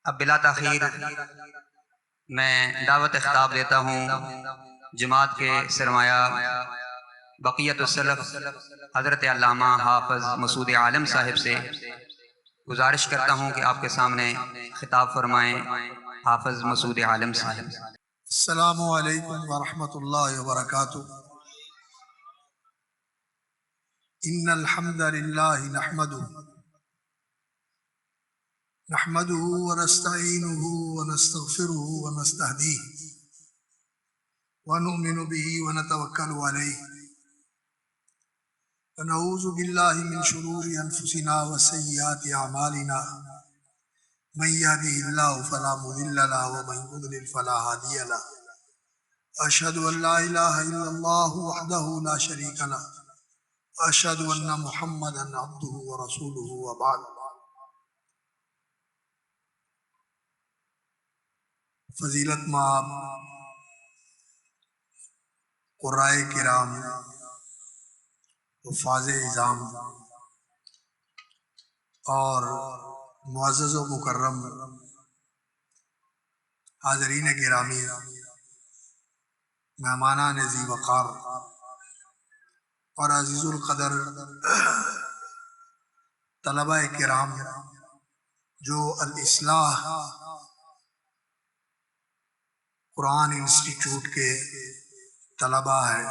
اب بلا تاخیر میں دعوت خطاب دیتا ہوں جماعت کے سرمایہ بقیت السلف حضرت علامہ حافظ مسعود عالم صاحب سے گزارش کرتا ہوں کہ آپ کے سامنے خطاب فرمائیں حافظ مسعود عالم صاحب۔ السلام علیکم ورحمۃ اللہ وبرکاتہ۔ ان الحمد للہ نحمده ونستعینه ونستغفره ونستهدیه ونؤمن به ونتوکل علیہ ونعوذ باللہ من شرور انفسنا وسیئات اعمالنا من یهده اللہ فلا مضل له ومن یضلل فلا هادی له اشهد ان لا الہ الا اللہ وحدہ لا شریک له واشهد ان محمدا عبدہ ورسولہ وبعد۔ فضیلت مآب قرائے کرام حفاظ اعظام اور معزز و مکرم حاضرین گرامی، مہمانان ذی وقار اور عزیز القدر طلبہ کرام جو الاصلاح قرآن انسٹیٹیوٹ کے طلبہ ہیں،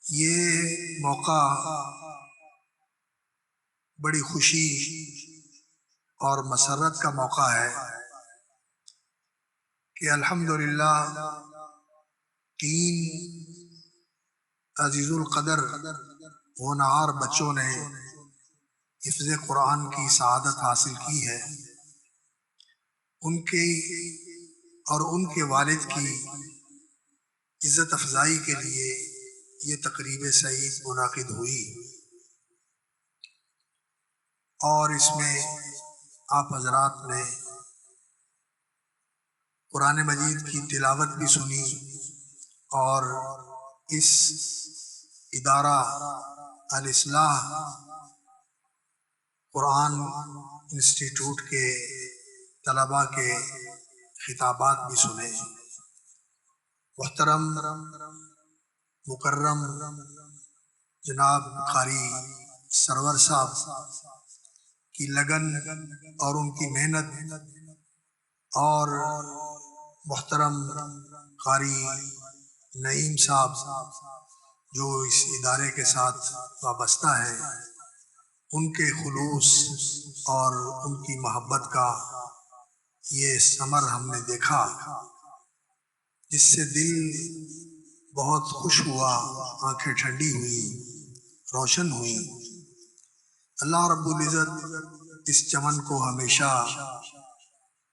یہ موقع بڑی خوشی اور مسرت کا موقع ہے کہ الحمدللہ تین عزیز القدر ہونہار بچوں نے حفظ قرآن کی سعادت حاصل کی ہے۔ ان کی اور ان کے والد کی عزت افزائی کے لیے یہ تقریب سعید منعقد ہوئی، اور اس میں آپ حضرات نے قرآن مجید کی تلاوت بھی سنی، اور اس ادارہ الاصلاح قرآن انسٹیٹیوٹ کے طلباء کے خطابات بھی سنے۔ محترم مکرم جناب قاری سرور صاحب کی لگن اور ان کی محنت، اور محترم قاری نعیم صاحب جو اس ادارے کے ساتھ وابستہ ہے، ان کے خلوص اور ان کی محبت کا یہ ثمر ہم نے دیکھا، جس سے دل بہت خوش ہوا، آنکھیں ٹھنڈی ہوئی، روشن ہوئی۔ اللہ رب العزت اس چمن کو ہمیشہ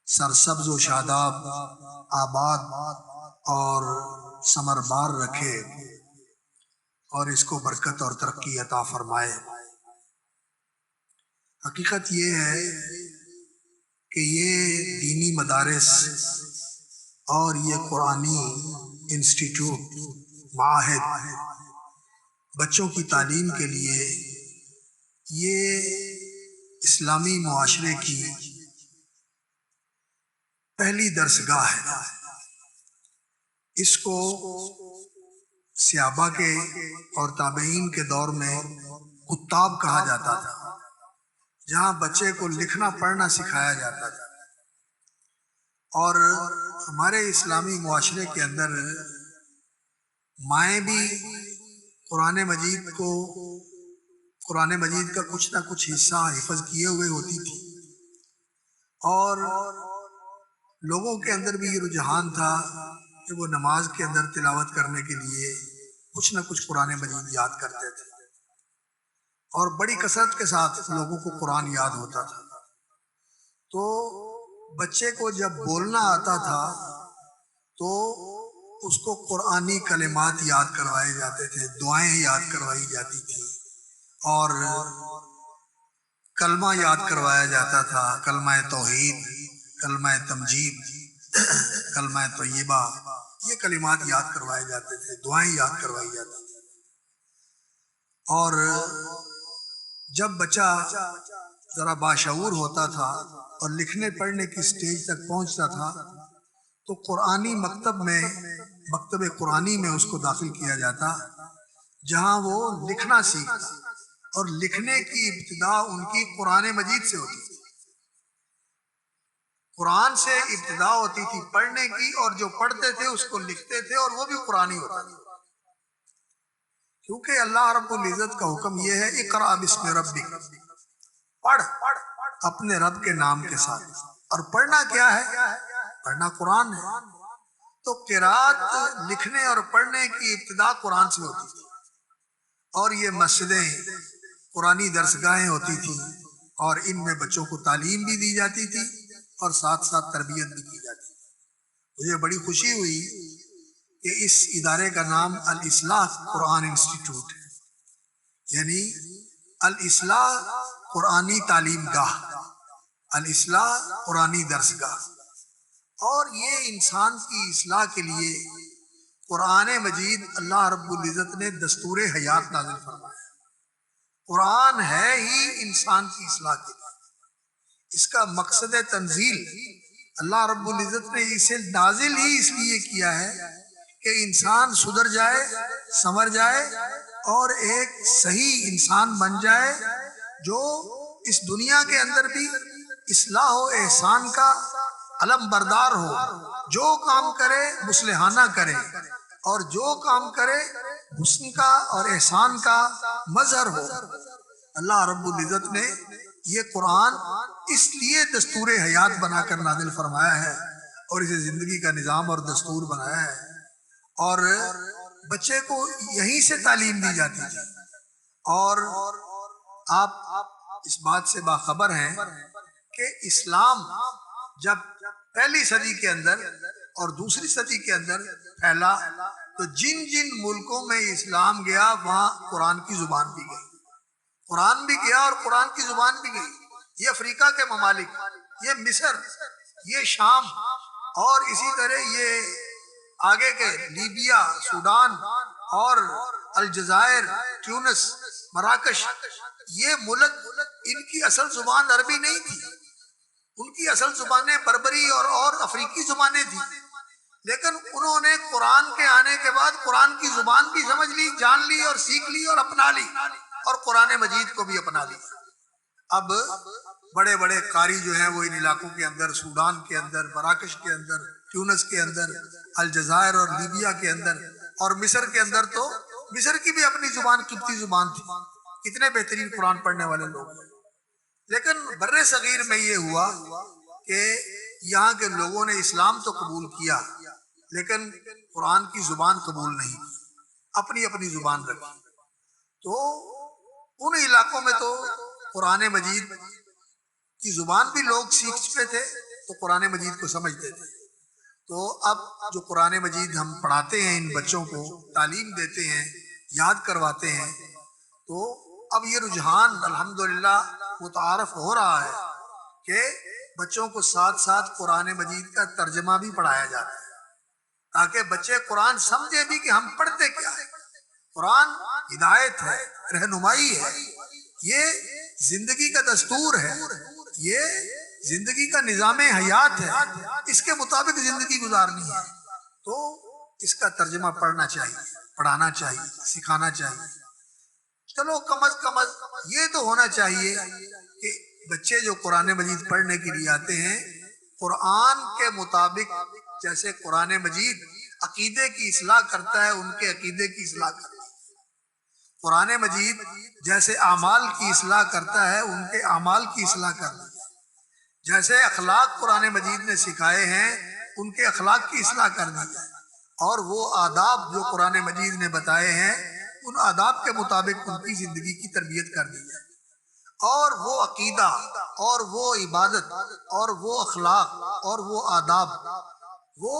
سرسبز و شاداب، آباد اور ثمربار رکھے، اور اس کو برکت اور ترقی عطا فرمائے۔ حقیقت یہ ہے کہ یہ دینی مدارس اور یہ قرآنی انسٹیٹیوٹ، معاہد بچوں کی تعلیم کے لیے یہ اسلامی معاشرے کی پہلی درسگاہ ہے۔ اس کو صحابہ کے اور تابعین کے دور میں کتاب کہا جاتا تھا، جہاں بچے کو لکھنا پڑھنا سکھایا جاتا تھا۔ اور ہمارے اسلامی معاشرے کے اندر مائیں بھی قرآن مجید کا کچھ نہ کچھ حصہ حفظ کیے ہوئے ہوتی تھی، اور لوگوں کے اندر بھی یہ رجحان تھا کہ وہ نماز کے اندر تلاوت کرنے کے لیے کچھ نہ کچھ قرآن مجید یاد کرتے تھے، اور بڑی کثرت کے ساتھ لوگوں کو قرآن یاد ہوتا تھا۔ تو بچے کو جب بولنا آتا تھا تو اس کو قرآنی کلمات یاد کروائے جاتے تھے، دعائیں یاد کروائی جاتی تھی، اور کلمہ یاد کروایا جاتا تھا، کلمہ توحید، کلمہ تمجید، کلمہ طیبہ، یہ کلمات یاد کروائے جاتے تھے، دعائیں یاد کروائی جاتی تھی۔ اور جب بچہ ذرا باشعور ہوتا تھا اور لکھنے پڑھنے کی سٹیج تک پہنچتا تھا تو قرآنی مکتب قرآنی میں اس کو داخل کیا جاتا، جہاں وہ لکھنا سیکھتا، اور لکھنے کی ابتدا ان کی قرآن مجید سے ہوتی تھی۔ قرآن سے ابتدا ہوتی تھی پڑھنے کی، اور جو پڑھتے تھے اس کو لکھتے تھے، اور وہ بھی قرآنی ہوتا تھا، کیونکہ اللہ رب العزت کا حکم یہ ہے اقرأ بسم ربک، پڑھ اپنے رب کے نام کے ساتھ۔ اور پڑھنا کیا ہے؟ پڑھنا قرآن ہے۔ تو قرات لکھنے اور پڑھنے کی ابتدا قرآن سے ہوتی تھی، اور یہ مسجدیں قرآنی درسگاہیں ہوتی تھیں، اور ان میں بچوں کو تعلیم بھی دی جاتی تھی اور ساتھ ساتھ تربیت بھی کی جاتی تھی۔ مجھے بڑی خوشی ہوئی کہ اس ادارے کا نام الاصلاح قرآن انسٹیٹیوٹ ہے، یعنی الاصلاح قرآنی تعلیم گاہ، الاصلاح قرآنی درسگاہ۔ اور یہ انسان کی اصلاح کے لیے قرآن مجید اللہ رب العزت نے دستور حیات نازل فرمایا۔ قرآن ہے ہی انسان کی اصلاح کے لیے، اس کا مقصد تنزیل اللہ رب العزت نے اسے نازل ہی اس لیے کیا ہے کہ انسان سدھر جائے، سنور جائے، اور ایک صحیح انسان بن جائے جو اس دنیا کے اندر بھی اصلاح و احسان کا علم بردار ہو، جو کام کرے مصلحانہ کرے، اور جو کام کرے حسن کا اور احسان کا مظہر ہو۔ اللہ رب العزت نے یہ قرآن اس لیے دستور حیات بنا کر نازل فرمایا ہے، اور اسے زندگی کا نظام اور دستور بنایا ہے، اور بچے کو یہیں سے تعلیم دی جاتی ہے۔ اور آپ اس بات سے باخبر ہیں کہ اسلام جب پہلی صدی کے اندر اور دوسری صدی کے اندر پھیلا تو جن جن ملکوں میں اسلام گیا وہاں قرآن کی زبان بھی گئی، قرآن بھی گیا اور قرآن کی زبان بھی گئی۔ یہ افریقہ کے ممالک، یہ مصر، یہ شام، اور اسی طرح یہ آگے کے لیبیا، سوڈان اور الجزائر، تیونس، مراکش، یہ ملک ان کی اصل زبان عربی نہیں تھی، ان کی اصل زبانیں بربری اور افریقی زبانیں تھیں، لیکن انہوں نے قرآن کے آنے کے بعد قرآن کی زبان بھی سمجھ لی، جان لی اور سیکھ لی اور اپنا لی، اور قرآن مجید کو بھی اپنا لی۔ اب بڑے بڑے قاری جو ہیں وہ ان علاقوں کے اندر، سوڈان کے اندر، مراکش کے اندر، تیونس کے اندر، الجزائر اور لیبیا کے اندر، اور مصر کے اندر، تو مصر کی بھی اپنی زبان قبطی زبان تھی، کتنے بہترین قرآن پڑھنے والے لوگ ہیں۔ لیکن بر صغیر میں یہ ہوا کہ یہاں کے لوگوں نے اسلام تو قبول کیا لیکن قرآن کی زبان قبول نہیں کی، اپنی اپنی زبان رکھی۔ تو ان علاقوں میں تو قرآن مجید کی زبان بھی لوگ سیکھ چکے تھے تو قرآن مجید کو سمجھتے تھے۔ تو اب جو قرآن مجید ہم پڑھاتے ہیں، ان بچوں کو تعلیم دیتے ہیں، یاد کرواتے ہیں، تو اب یہ رجحان الحمدللہ متعارف ہو رہا ہے کہ بچوں کو ساتھ ساتھ قرآن مجید کا ترجمہ بھی پڑھایا جاتا ہے، تاکہ بچے قرآن سمجھے بھی کہ ہم پڑھتے کیا ہے۔ قرآن ہدایت ہے، رہنمائی ہے، یہ زندگی کا دستور ہے، یہ زندگی کا نظام حیات ہے، اس کے مطابق زندگی گزارنی ہے۔ تو اس کا ترجمہ پڑھنا چاہیے، پڑھانا چاہیے، سکھانا چاہیے۔ چلو کم از کم یہ تو ہونا چاہیے کہ بچے جو قرآن مجید پڑھنے کے لیے آتے ہیں، قرآن کے مطابق، جیسے قرآن مجید عقیدے کی اصلاح کرتا ہے، ان کے عقیدے کی اصلاح کرتا ہے۔ قرآن مجید جیسے اعمال کی اصلاح کرتا ہے، ان کے اعمال کی اصلاح کرتا ہے۔ جیسے اخلاق قرآن مجید نے سکھائے ہیں، ان کے اخلاق کی اصلاح کر دی ہے، اور وہ آداب جو قرآن مجید نے بتائے ہیں، ان آداب کے مطابق ان کی زندگی کی تربیت کر دی ہے۔ اور وہ عقیدہ اور وہ عبادت اور وہ اخلاق اور وہ آداب، وہ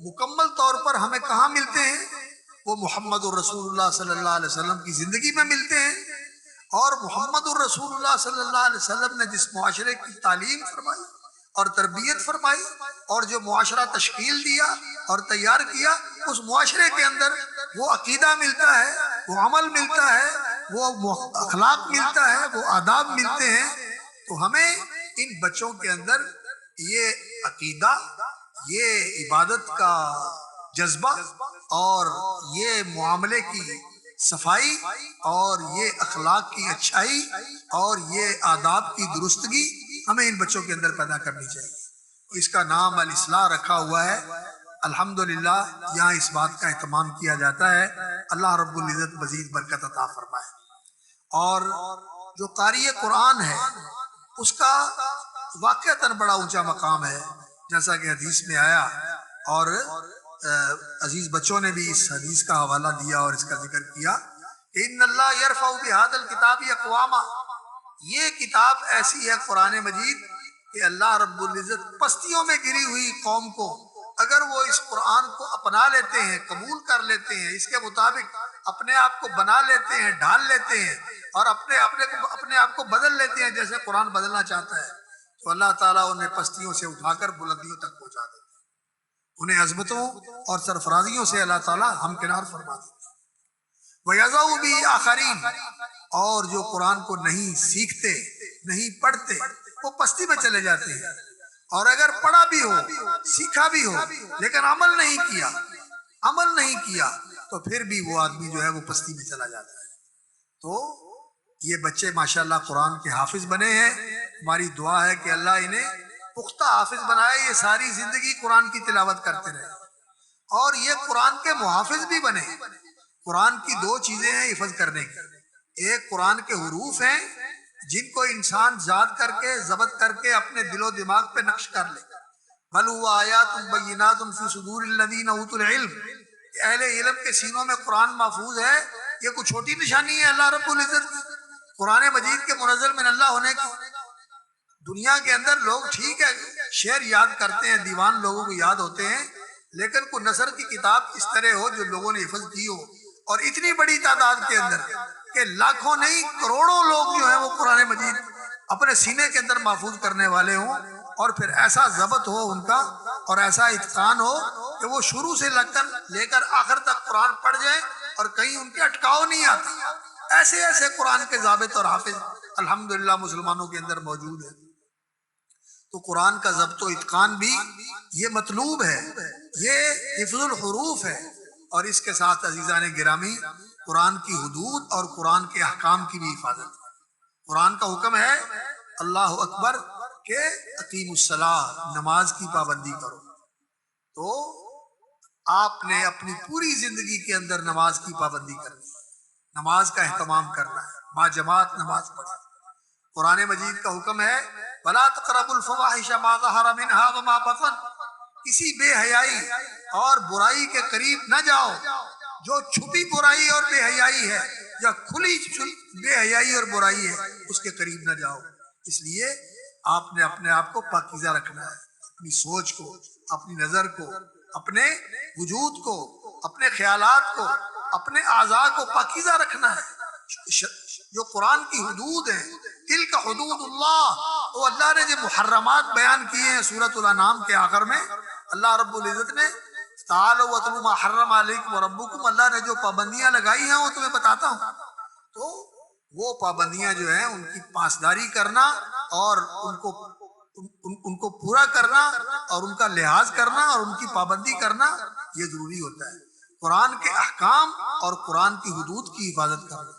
مکمل طور پر ہمیں کہاں ملتے ہیں؟ وہ محمد الرسول اللہ صلی اللہ علیہ وسلم کی زندگی میں ملتے ہیں۔ اور محمد الرسول اللہ صلی اللہ علیہ وسلم نے جس معاشرے کی تعلیم فرمائی اور تربیت فرمائی اور جو معاشرہ تشکیل دیا اور تیار کیا، اس معاشرے کے اندر وہ عقیدہ ملتا ہے، وہ عمل ملتا ہے، وہ اخلاق ملتا ہے، وہ آداب ملتے ہیں تو ہمیں ان بچوں کے اندر یہ عقیدہ، یہ عبادت کا جذبہ اور یہ معاملے کی صفائی اور یہ اخلاق کی اچھائی اور یہ آداب کی درستگی ہمیں ان بچوں کے اندر پیدا کرنی چاہیے۔ اس کا نام الاصلاح رکھا ہوا ہے۔ الحمدللہ یہاں اس بات کا اہتمام کیا جاتا ہے۔ اللہ رب العزت مزید برکت عطا فرمائے۔ اور جو قاری قرآن ہے اس کا واقعتاً بڑا اونچا مقام ہے، جیسا کہ حدیث میں آیا، اور عزیز بچوں نے بھی اس حدیث کا حوالہ دیا اور اس کا ذکر کیا کہ ان اللہ یرفع بہذا الکتاب اقواما، یہ کتاب ایسی ہے قرآن مجید کہ اللہ رب العزت پستیوں میں گری ہوئی قوم کو اگر وہ اس قرآن کو اپنا لیتے ہیں، قبول کر لیتے ہیں، اس کے مطابق اپنے آپ کو بنا لیتے ہیں، ڈھال لیتے ہیں اور اپنے آپ کو بدل لیتے ہیں جیسے قرآن بدلنا چاہتا ہے، تو اللہ تعالیٰ انہیں پستیوں سے اٹھا کر بلندیوں تک پہنچا دیتے ہیں، انہیں عظمتوں اور سرفرازیوں سے اللہ تعالیٰ ہمکنار فرما دیتے ہیں۔ وَيَضَعُ بِهِ آخَرِينَ، اور جو قرآن کو نہیں سیکھتے، نہیں پڑھتے، وہ پستی میں چلے جاتے ہیں، اور اگر پڑھا بھی ہو، سیکھا بھی ہو، لیکن عمل نہیں کیا تو پھر بھی وہ آدمی جو ہے وہ پستی میں چلا جاتا ہے۔ تو یہ بچے ماشاءاللہ قرآن کے حافظ بنے ہیں، ہماری دعا ہے کہ اللہ انہیں پختہ حافظ بنائے، یہ ساری زندگی قرآن کی تلاوت کرتے رہے اور یہ قرآن کے محافظ بھی بنے۔ قرآن کی دو چیزیں ہیں حفظ کرنے کی، ایک قرآن کے حروف ہیں جن کو انسان یاد کر کے ضبط کر کے اپنے دل و دماغ پہ نقش کر لے، بل هو آیات بینات فی صدور الذین اوتوا العلم، اہل علم کے سینوں میں قرآن محفوظ ہے۔ یہ کوئی چھوٹی نشانی ہے اللہ رب العزت کی، قرآن مجید کے منزل من اللہ ہونے کی۔ دنیا کے اندر لوگ ٹھیک ہے شعر یاد کرتے ہیں، دیوان لوگوں کو یاد ہوتے ہیں، لیکن کوئی نثر کی کتاب اس طرح ہو جو لوگوں نے حفظ کی ہو اور اتنی بڑی تعداد کے اندر کہ لاکھوں نہیں کروڑوں لوگ جو ہیں وہ قرآن مجید اپنے سینے کے اندر محفوظ کرنے والے ہوں، اور پھر ایسا ضبط ہو ان کا اور ایسا اتقان ہو کہ وہ شروع سے لے کر آخر تک قرآن پڑھ جائیں اور کہیں ان کے اٹکاؤ نہیں آتا۔ ایسے قرآن کے ضابط اور حافظ الحمدللہ مسلمانوں کے اندر موجود ہیں۔ تو قرآن کا ضبط و اتقان بھی یہ مطلوب ہے، یہ حفظ الحروف ہے، اور اس کے ساتھ عزیزان گرامی قرآن کی حدود اور قرآن کے احکام کی بھی حفاظت۔ قرآن کا حکم ہے اللہ اکبر کہ اقیم الصلاۃ، نماز کی پابندی کرو، تو آپ نے اپنی پوری زندگی کے اندر نماز کی پابندی کرنی ہے، نماز کا اہتمام کرنا ہے، با جماعت نماز پڑھنا۔ قرآن مجید کا حکم ہے وَلَا تَقْرَبُوا الْفَوَاحِشَ مَا ظَهَرَ مِنْهَا وَمَا بَطَنَ، کسی بے حیائی اور برائی کے قریب نہ جاؤ، جو چھپی برائی اور بے حیائی ہے یا کھلی بے حیائی اور برائی ہے اس کے قریب نہ جاؤ۔ اس لیے آپ نے اپنے آپ کو پاکیزہ رکھنا ہے، اپنی سوچ کو، اپنی نظر کو، اپنے وجود کو، اپنے خیالات کو، اپنے اعضاء کو پاکیزہ رکھنا ہے۔ جو قرآن کی حدود ہیں، تلک حدود اللہ، وہ اللہ نے جو محرمات بیان کیے ہیں سورۃ الانعام کے آخر میں، اللہ رب العزت نے تعالوا واتلوا ما حرم علیکم ربکم، اللہ نے جو پابندیاں لگائی ہیں وہ تمہیں بتاتا ہوں، تو وہ پابندیاں جو ہیں ان کی پاسداری کرنا اور ان کو پورا کرنا اور ان کا لحاظ کرنا اور ان کی پابندی کرنا یہ ضروری ہوتا ہے۔ قرآن کے احکام اور قرآن کی حدود کی حفاظت کرنا،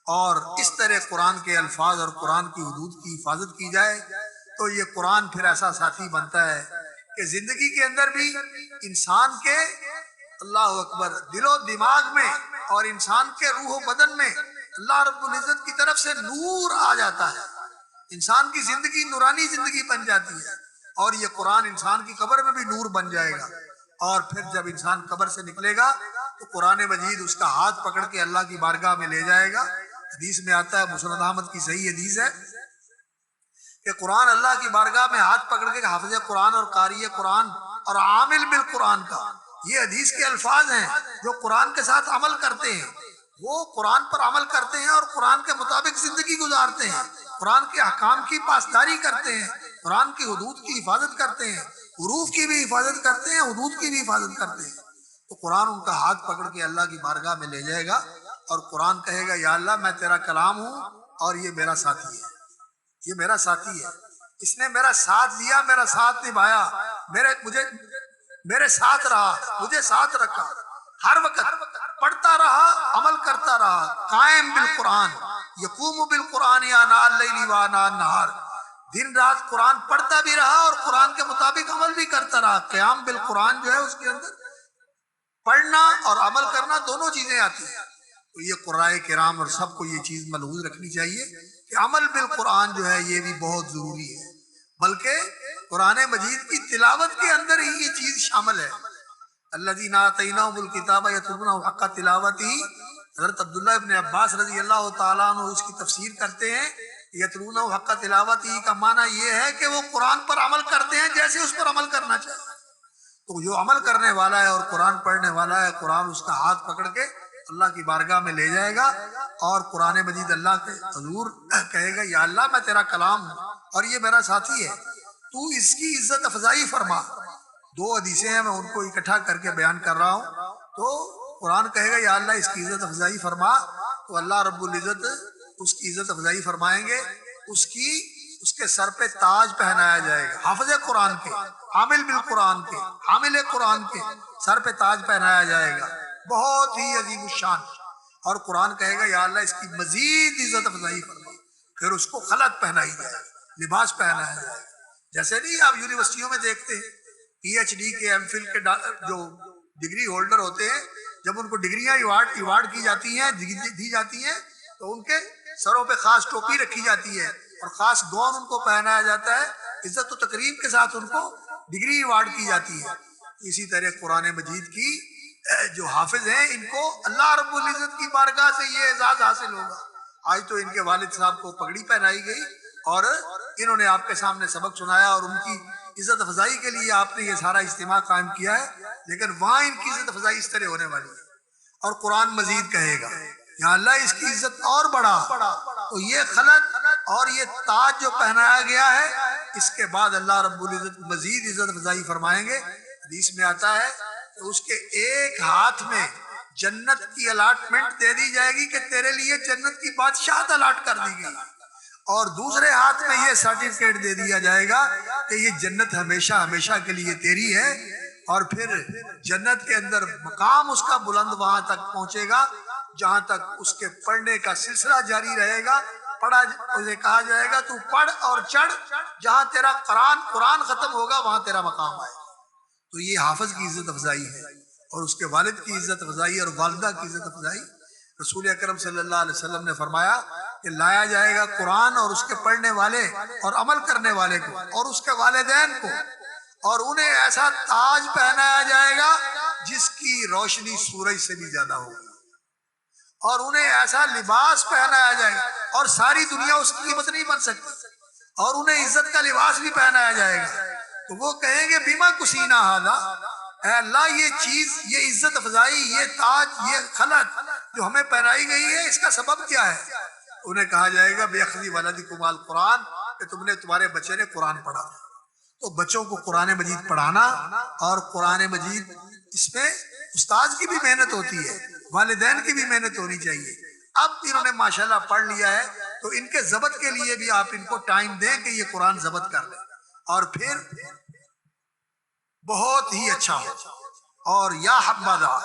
اور اس طرح قرآن کے الفاظ اور قرآن کی حدود کی حفاظت کی جائے تو یہ قرآن پھر ایسا ساتھی بنتا ہے کہ زندگی کے اندر بھی انسان کے اللہ اکبر دل و دماغ میں اور انسان کے روح و بدن میں اللہ رب العزت کی طرف سے نور آ جاتا ہے، انسان کی زندگی نورانی زندگی بن جاتی ہے، اور یہ قرآن انسان کی قبر میں بھی نور بن جائے گا، اور پھر جب انسان قبر سے نکلے گا تو قرآن مجید اس کا ہاتھ پکڑ کے اللہ کی بارگاہ میں لے جائے گا۔ حدیث میں آتا ہے، مسند احمد کی صحیح حدیث ہے کہ قرآن اللہ کی بارگاہ میں ہاتھ پکڑ کے حافظ قرآن اور قاری قرآن اور عامل بالقرآن کا، یہ حدیث کے الفاظ ہیں، جو قرآن کے ساتھ عمل کرتے ہیں وہ قرآن پر عمل کرتے ہیں اور قرآن کے مطابق زندگی گزارتے ہیں، قرآن کے احکام کی پاسداری کرتے ہیں، قرآن کی حدود کی حفاظت کرتے ہیں، حروف کی بھی حفاظت کرتے ہیں، حدود کی بھی حفاظت کرتے ہیں، تو قرآن ان کا ہاتھ پکڑ کے اللہ کی بارگاہ میں لے جائے گا اور قرآن کہے گا یا اللہ میں تیرا کلام ہوں اور یہ میرا ساتھی ہے، یہ میرا ساتھی ہے، اس نے میرا ساتھ دیا، میرا ساتھ نبھایا، میرے ساتھ رہا، مجھے ساتھ رکھا، ہر وقت پڑھتا رہا، عمل کرتا رہا، قائم بالقرآن، یقوم بالقرآن آناء اللیل و آناء النہار، دن رات قرآن پڑھتا بھی رہا اور قرآن کے مطابق عمل بھی کرتا رہا۔ قیام بالقرآن جو ہے اس کے اندر پڑھنا اور عمل کرنا دونوں چیزیں آتی ہیں۔ تو یہ قرآن کرام اور سب کو یہ چیز ملحوظ رکھنی چاہیے کہ عمل بالقرآن جو ہے یہ بھی بہت ضروری ہے، بلکہ قرآن مجید کی تلاوت کے اندر ہی یہ چیز شامل ہے۔ الذین آتیناہم الکتاب یتلونہ حق تلاوتہ، حضرت عبداللہ ابن عباس رضی اللہ تعالیٰ عنہ اس کی تفسیر کرتے ہیں، یتلونہ حق تلاوتہ کا معنی یہ ہے کہ وہ قرآن پر عمل کرتے ہیں جیسے اس پر عمل کرنا چاہیے۔ تو جو عمل کرنے والا ہے اور قرآن پڑھنے والا ہے، قرآن اس کا ہاتھ پکڑ کے اللہ کی بارگاہ میں لے جائے گا اور قرآن مجید اللہ کے حضور کہے گا یا اللہ میں تیرا کلام ہوں اور یہ میرا ساتھی ہے، تو اس کی عزت افزائی فرما۔ دو حدیثیں ہیں، میں ان کو اکٹھا کر کے بیان کر رہا ہوں۔ تو قرآن کہے گا یا اللہ اس کی عزت افزائی فرما، تو اللہ رب العزت اس کی عزت افزائی فرمائیں گے، اس کے سر پہ تاج پہنایا جائے گا، حافظ قرآن کے، عامل بالقرآن کے، حامل قرآن کے سر پہ تاج پہنایا جائے گا، بہت ہی عظیم الشان۔ اور قرآن کہے گا یا اللہ اس کی مزید عزت افزائی فرما، پھر اس کو خلعت پہنائی جائے گا، لباس پہنایا جائے گا۔ جیسے نہیں آپ یونیورسٹیوں میں دیکھتے ہیں پی ایچ ڈی کے، ایم فل کے جو ڈگری ہولڈر ہوتے ہیں، جب ان کو ڈگریاں ایوارڈ کی جاتی ہیں، دی جاتی ہیں، تو ان کے سروں پہ خاص ٹوپی رکھی جاتی ہے اور خاص گون ان کو پہنایا جاتا ہے، عزت و تکریم کے ساتھ ان کو ڈگری ایوارڈ کی جاتی ہے۔ اسی طرح قرآن مجید کی جو حافظ ہیں ان کو اللہ رب العزت کی بارگاہ سے یہ اعزاز حاصل ہوگا۔ آج تو ان کے والد صاحب کو پگڑی پہنائی گئی اور انہوں نے آپ کے سامنے سبق سنایا اور ان کی عزت افزائی کے لیے آپ نے یہ سارا اجتماع قائم کیا ہے، لیکن وہاں ان کی عزت افزائی اس طرح ہونے والی ہے۔ اور قرآن مزید کہے گا یا اللہ اس کی عزت اور بڑھا، تو یہ خلعت اور یہ تاج جو پہنایا گیا ہے، اس کے بعد اللہ رب العزت مزید عزت افزائی فرمائیں گے۔ حدیث میں آتا ہے کہ اس کے ایک ہاتھ میں جنت کی الاٹمنٹ دے دی جائے گی کہ تیرے لیے جنت کی بادشاہت الاٹ کر دی گئی، اور دوسرے ہاتھ میں یہ سرٹیفکیٹ دے دیا جائے گا کہ یہ جنت ہمیشہ ہمیشہ کے لیے تیری ہے۔ اور پھر جنت کے اندر مقام اس کا بلند وہاں تک پہنچے گا جہاں تک اس کے پڑھنے کا سلسلہ جاری رہے گا۔ پڑھا اسے کہا جائے گا تو پڑھ اور چڑھ، جہاں تیرا قرآن ختم ہوگا وہاں تیرا مقام آئے گا۔ تو یہ حافظ کی عزت افزائی ہے، اور اس کے والد کی عزت افزائی اور والدہ کی عزت افزائی۔ رسول اکرم صلی اللہ علیہ وسلم نے فرمایا کہ لایا جائے گا قرآن اور اس کے پڑھنے والے اور عمل کرنے والے کو اور اس کے والدین کو، اور انہیں ایسا تاج پہنایا جائے گا جس کی روشنی سورج سے بھی زیادہ ہوگی، اور انہیں ایسا لباس پہنایا جائے گا اور ساری دنیا اس کی قیمت نہیں بن سکتی، اور انہیں عزت کا لباس بھی پہنایا جائے گا۔ تو وہ کہیں گے بیما کسینا ھذا، اے اللہ یہ چیز، یہ عزت افزائی، یہ تاج، یہ خلعت جو ہمیں پہنائی گئی ہے، اس کا سبب کیا ہے؟ انہیں کہا جائے گا بِأَخْذِ وَلَدِكُمْ الْقُرْآنَ، کہ تمہارے بچے نے قرآن پڑھا۔ تو بچوں کو قرآن مجید پڑھانا، اور قرآن مجید اس میں استاد کی بھی محنت ہوتی ہے، والدین کی بھی محنت ہونی چاہیے۔ اب انہوں نے ماشاءاللہ پڑھ لیا ہے تو ان کے ضبط کے لیے بھی آپ ان کو ٹائم دیں کہ یہ قرآن ضبط کر لیں، اور پھر بہت ہی اچھا ہو۔ اور یا حبذا،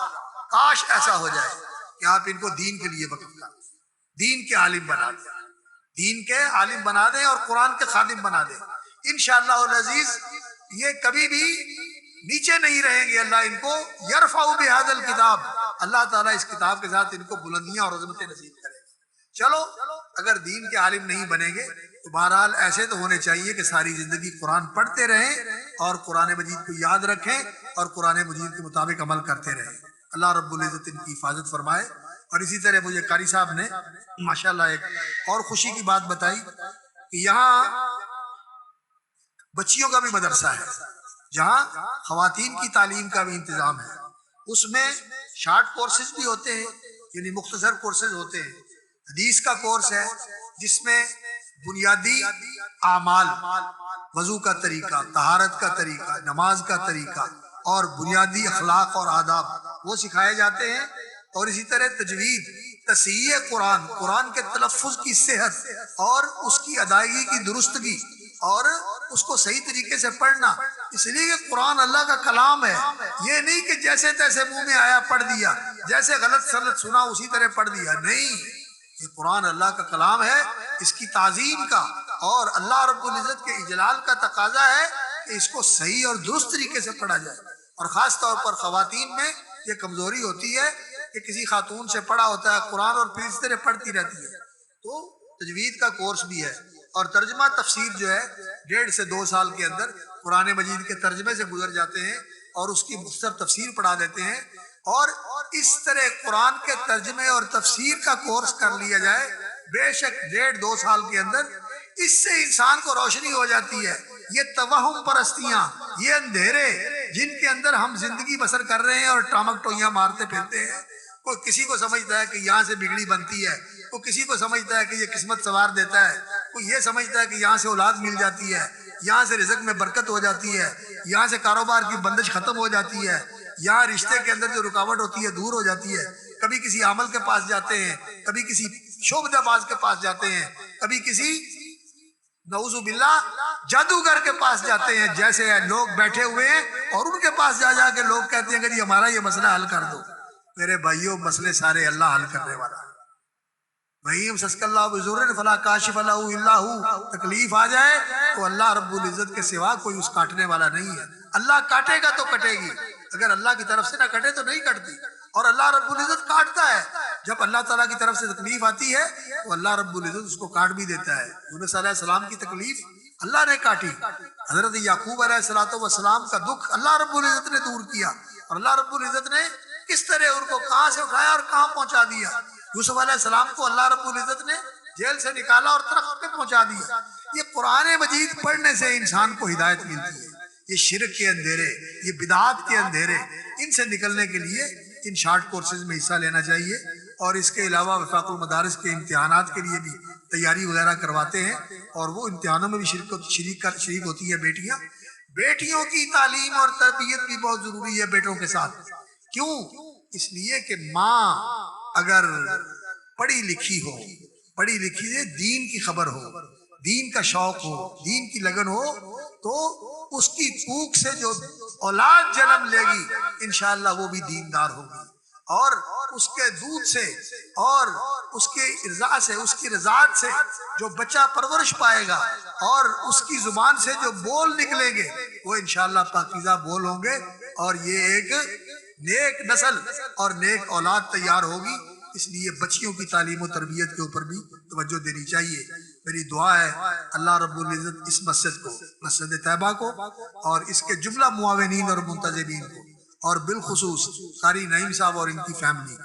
کاش ایسا ہو جائے کہ آپ ان کو دین کے لیے وقف کر دیں، دین کے عالم بنا دیں، دین کے عالم بنا دیں اور قرآن کے خادم بنا دیں۔ انشاءاللہ العزیز یہ کبھی بھی نیچے نہیں رہیں گے۔ اللہ ان کو یرفع بہذا الکتاب، اللہ تعالیٰ اس کتاب کے ساتھ ان کو بلندیاں اور عظمتیں نصیب کرے گا۔ چلو اگر دین کے عالم نہیں بنیں گے تو بہرحال ایسے تو ہونے چاہیے کہ ساری زندگی قرآن پڑھتے رہیں اور قرآن مجید کو یاد رکھیں اور قرآن مجید کے مطابق عمل کرتے رہیں۔ اللہ رب العزت ان کی حفاظت فرمائے۔ اور اسی طرح مجھے قاری صاحب نے ماشاءاللہ ایک اور خوشی کی بات بتائی کہ یہاں بچیوں کا بھی مدرسہ ہے، جہاں خواتین کی تعلیم کا بھی انتظام ہے۔ اس میں شارٹ کورسز بھی ہوتے ہیں، یعنی مختصر کورسز ہوتے ہیں۔ حدیث کا کورس ہے جس میں بنیادی اعمال، وضو کا طریقہ، طہارت کا طریقہ، نماز کا طریقہ اور بنیادی اخلاق اور آداب وہ سکھائے جاتے ہیں۔ اور اسی طرح تجوید، تصحیح قرآن، قرآن کے تلفظ کی صحت اور اس کی ادائیگی کی درستگی اور اس کو صحیح طریقے سے پڑھنا، اس لیے کہ قرآن اللہ کا کلام ہے۔ یہ نہیں کہ جیسے تیسے منہ میں آیا پڑھ دیا، جیسے غلط سلط سنا اسی طرح پڑھ دیا، نہیں، یہ قرآن اللہ کا کلام ہے، اس کی تعظیم کا اور اللہ رب العزت کے اجلال کا تقاضا ہے کہ اس کو صحیح اور درست طریقے سے پڑھا جائے۔ اور خاص طور پر خواتین میں یہ کمزوری ہوتی ہے کہ کسی خاتون سے پڑھا ہوتا ہے قرآن اور پھر اس طرح پڑھتی رہتی ہے۔ تو تجوید کا کورس بھی ہے، اور ترجمہ تفسیر جو ہے 1.5 سے 2 سال کے اندر قرآن مجید کے ترجمے سے گزر جاتے ہیں اور اس کی مختصر تفسیر پڑھا دیتے ہیں۔ اور اس طرح قرآن کے ترجمے اور تفسیر کا کورس کر لیا جائے بے شک 1.5-2 سال کے اندر، اس سے انسان کو روشنی ہو جاتی ہے۔ یہ توہم پرستیاں، یہ اندھیرے جن کے اندر ہم زندگی بسر کر رہے ہیں اور ٹامک ٹوئیاں مارتے پھرتے ہیں، کوئی کسی کو سمجھتا ہے کہ یہاں سے بگڑی بنتی ہے، کوئی کسی کو سمجھتا ہے کہ یہ قسمت سوار دیتا ہے، کوئی یہ سمجھتا ہے کہ یہاں سے اولاد مل جاتی ہے، یہاں سے رزق میں برکت ہو جاتی ہے، یہاں سے کاروبار کی بندش ختم ہو جاتی ہے، یہاں رشتے کے اندر جو رکاوٹ ہوتی ہے دور ہو جاتی ہے۔ کبھی کسی عامل کے پاس جاتے ہیں، کبھی کسی شعبدہ باز کے پاس جاتے ہیں، کبھی کسی نعوذ باللہ جادوگر کے پاس جاتے ہیں، جیسے لوگ بیٹھے ہوئے ہیں اور ان کے پاس جا جا کے لوگ کہتے ہیں کہ جی ہمارا یہ مسئلہ حل کر دو۔ میرے بھائیوں، مسئلے سارے اللہ حل کرنے والا ہے۔ وَإِن يَمْسَسْكَ اللَّهُ بِضُرٍّ فَلَا كَاشِفَ لَهُ إِلَّا هُوَ، تکلیف آ جائے تو اللہ رب العزت کے سوا کوئی اس کاٹنے والا نہیں ہے۔ اللہ کاٹے گا تو کٹے گی، اگر اللہ کی طرف سے نہ کٹے تو نہیں کٹتی، اور اللہ رب العزت کاٹتا ہے۔ جب اللہ تعالیٰ کی طرف سے تکلیف آتی ہے تو اللہ رب العزت اس کو کاٹ بھی دیتا ہے۔ یونس علیہ السلام کی تکلیف اللہ نے کاٹی، حضرت یعقوب علیہ السلام کا دکھ اللہ رب العزت نے دور کیا، اور اللہ رب العزت نے کس طرح ان کو کہاں سے اٹھایا اور کہاں پہنچا دیا۔ یوسف علیہ السلام کو اللہ رب العزت نے جیل سے نکالا اور تخت پہ پہنچا دیا۔ یہ قرآن مجید پڑھنے سے انسان کو ہدایت ملتی ہے۔ یہ شرک کے اندھیرے، یہ بدعات کے اندھیرے، ان سے نکلنے کے لیے ان شارٹ کورسز میں حصہ لینا چاہیے، اور اس کے علاوہ وفاق المدارس کے امتحانات کے لیے بھی تیاری وغیرہ کرواتے ہیں، اور وہ امتحانوں میں بھی شریک ہوتی ہے بیٹیاں۔ بیٹیوں کی تعلیم اور تربیت بھی بہت ضروری ہے بیٹوں کے ساتھ۔ کیوں؟ اس لیے کہ ماں اگر پڑھی لکھی ہو، پڑھی لکھی سے دین کی خبر ہو، دین کا شوق ہو، دین کی لگن ہو، تو اس کی کوکھ سے جو اولاد جنم لے گی انشاءاللہ وہ بھی دیندار ہوگی، اور اس کے دودھ سے اور اس کے ارضاء سے، اس کی رضاعت سے جو بچہ پرورش پائے گا اور اس کی زبان سے جو بول نکلیں گے وہ انشاءاللہ پاکیزہ بول ہوں گے، اور یہ ایک نیک نسل اور نیک اولاد تیار ہوگی۔ اس لیے بچیوں کی تعلیم و تربیت کے اوپر بھی توجہ دینی چاہیے۔ میری دعا ہے اللہ رب العزت اس مسجد کو، مسجد طیبہ کو، اور اس کے جملہ معاونین اور منتظمین کو، اور بالخصوص قاری نعیم صاحب اور ان کی فیملی،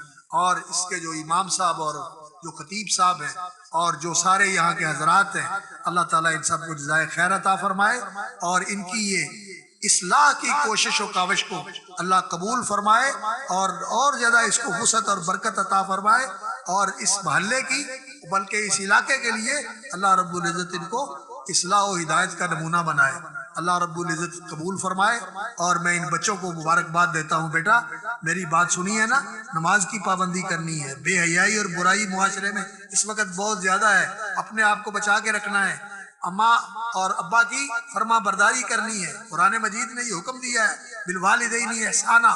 اور اس کے جو امام صاحب اور جو خطیب صاحب ہیں اور جو سارے یہاں کے حضرات ہیں، اللہ تعالیٰ ان سب کو جزائے خیر عطا فرمائے، اور ان کی یہ اصلاح کی کوشش و کاوش کو اللہ قبول فرمائے، اور زیادہ اس کو وسعت اور برکت عطا فرمائے، اور اس محلے کی بلکہ اس علاقے کے لیے اللہ رب العزت ان کو اصلاح و ہدایت کا نمونہ بنائے۔ اللہ رب العزت قبول فرمائے، اور میں ان بچوں کو مبارکباد دیتا ہوں۔ بیٹا میری بات سنی ہے نا، نماز کی پابندی کرنی ہے، بے حیائی اور برائی معاشرے میں اس وقت بہت زیادہ ہے، اپنے آپ کو بچا کے رکھنا ہے، اماں اور ابا کی فرما برداری کرنی ہے۔ قرآن مجید نے یہ حکم دیا ہے بالوالدین احسانا،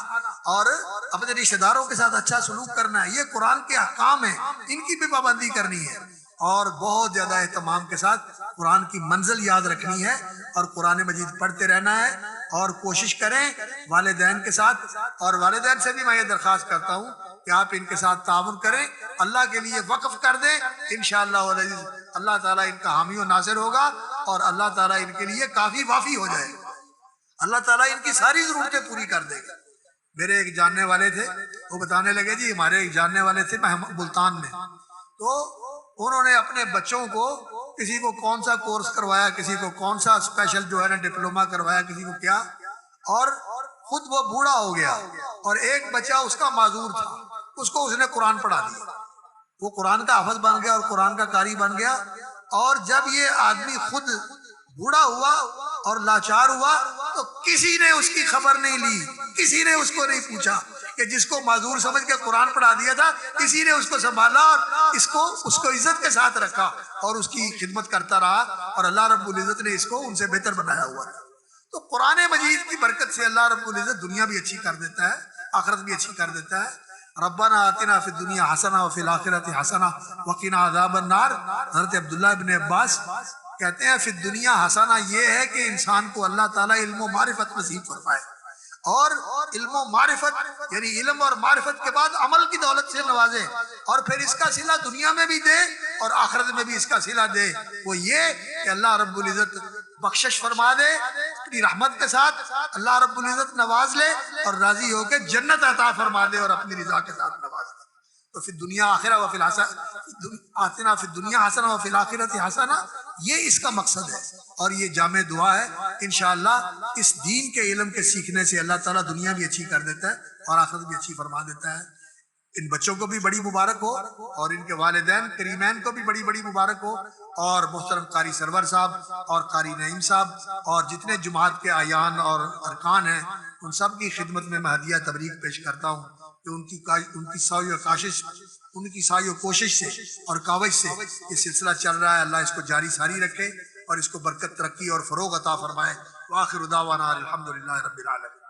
اور اپنے رشتہ داروں کے ساتھ اچھا سلوک کرنا ہے، یہ قرآن کے احکام ہیں، ان کی بھی پابندی کرنی ہے، اور بہت زیادہ اہتمام کے ساتھ قرآن کی منزل یاد رکھنی ہے، اور قرآن مجید پڑھتے رہنا ہے، اور کوشش کریں والدین کے ساتھ، اور والدین سے بھی میں یہ درخواست کرتا ہوں کہ آپ ان کے ساتھ تعاون کریں، اللہ کے لیے وقف کر دیں، انشاءاللہ اللہ تعالیٰ ان کا حامی و ناصر ہوگا، اور اللہ تعالیٰ ان کے لیے کافی وافی ہو جائے گا، اللہ تعالیٰ ان کی ساری ضرورتیں پوری کر دے گا۔ میرے ایک جاننے والے تھے، وہ بتانے لگے جی ہمارے ایک جاننے والے تھے ملتان میں، تو انہوں نے اپنے بچوں کو کسی کو کون سا کورس کروایا، کسی کو کون سا اسپیشل جو ہے نا ڈپلوما کروایا، کسی کو کیا، اور خود وہ بوڑھا ہو گیا، اور ایک بچہ اس کا معذور تھا، اس نے قرآن پڑھا دیا، وہ قرآن کا حافظ بن گیا اور قرآن کا قاری بن گیا، اور جب یہ آدمی خود بوڑھا ہوا اور لاچار ہوا تو کسی نے اس کی خبر نہیں لی، کسی نے اس کو نہیں پوچھا، کہ جس کو معذور سمجھ کے قرآن پڑھا دیا تھا، اسی نے اس کو سنبھالا اور اس کو عزت کے ساتھ رکھا اور اس کی خدمت کرتا رہا، اور اللہ رب العزت نے اس کو ان سے بہتر بنایا ہوا تھا۔ تو قرآن مجید کی برکت سے اللہ رب العزت دنیا بھی اچھی کر دیتا ہے، آخرت بھی اچھی کر دیتا ہے۔ ربنا آتنا فی الدنیا حسنہ وفی الآخرۃ حسنہ وقنا عذاب النار۔ حضرت عبداللہ ابن عباس کہتے ہیں فی الدنیا حسنہ یہ ہے کہ انسان کو اللہ تعالیٰ علم و معرفت نصیب فرمائے، اور علم و معرفت یعنی علم اور معرفت کے بعد عمل کی دولت سے نوازے، اور پھر اس کا صلہ دنیا میں بھی دے اور آخرت میں بھی اس کا صلہ دے۔ وہ یہ کہ اللہ رب العزت بخشش فرما دے اپنی رحمت کے ساتھ، اللہ رب العزت نواز لے اور راضی ہو کے جنت عطا فرما دے اور اپنی رضا کے ساتھ نواز دے۔ تو فی الدنیا آخرہ وفی آتنا فی الدنیا حسنہ وفی الآخرۃ حسنہ، یہ اس کا مقصد ہے، اور یہ جامع دعا ہے۔ انشاءاللہ اس دین کے علم کے سیکھنے سے اللہ تعالیٰ دنیا بھی اچھی کر دیتا ہے اور آخرت بھی اچھی فرما دیتا ہے۔ ان بچوں کو بھی بڑی مبارک ہو، اور ان کے والدین کریمین کو بھی بڑی بڑی مبارک ہو، اور محترم قاری سرور صاحب اور قاری نعیم صاحب اور جتنے جماعت کے اعیان اور ارکان ہیں، ان سب کی خدمت میں میں ہدیہ تبریک پیش کرتا ہوں کہ ان کی سعی و کوشش سے اور کاوش سے یہ سلسلہ چل رہا ہے۔ اللہ اس کو جاری ساری رکھے اور اس کو برکت، ترقی اور فروغ عطا فرمائے۔ وآخر دعوانا الحمدللہ رب العالمین۔